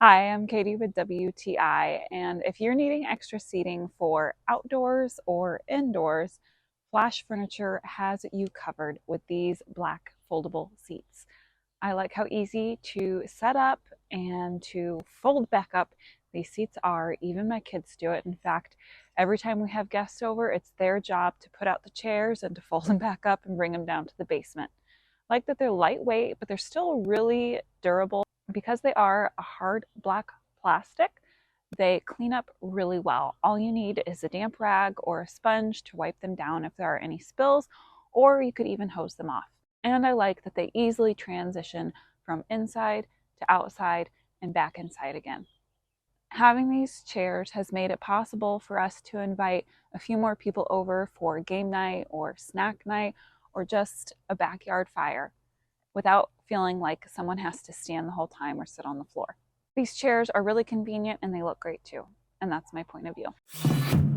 Hi, I'm Katie with WTI, and if you're needing extra seating for outdoors or indoors, Flash Furniture has you covered with these black foldable seats. I like how easy to set up and to fold back up these seats are. Even my kids do it. In fact, every time we have guests over, it's their job to put out the chairs and to fold them back up and bring them down to the basement. I like that they're lightweight, but they're still really durable. Because they are a hard black plastic, they clean up really well. All you need is a damp rag or a sponge to wipe them down if there are any spills, or you could even hose them off. And I like that they easily transition from inside to outside and back inside again. Having these chairs has made it possible for us to invite a few more people over for game night or snack night or just a backyard fire without feeling like someone has to stand the whole time or sit on the floor. These chairs are really convenient and they look great too. And that's my point of view.